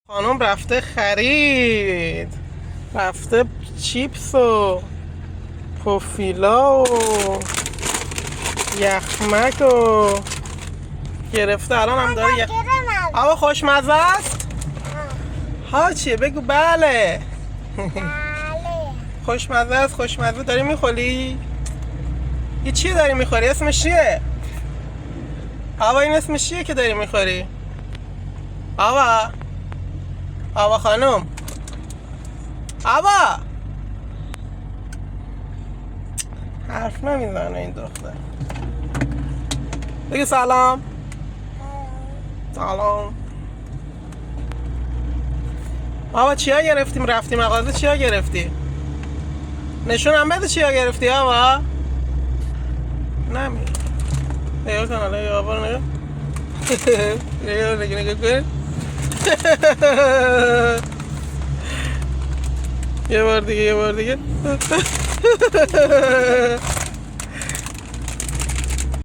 خانم رفته خرید، رفته چیپس و پوفیلا و یخمک و گرفته. الان هم داره آوا خوشمزه است؟ ها چیه؟ بگو بله. خوشمزه است. خوشمزه داری میخوری؟ یه چیه داری میخوری؟ اسمش چیه؟ آوا این اسمش چیه که داری میخوری؟ آوا خانم، آوا حرف نمیزنه این دختر. بگی سلام. سلام. آوا چیا گرفتیم رفتی مغازه؟ چیا گرفتی؟ نشونم بده چیا گرفتی آوا. نمی نگاه کن الان آوا رو نگاه. نگاه کن. یه بار دیگه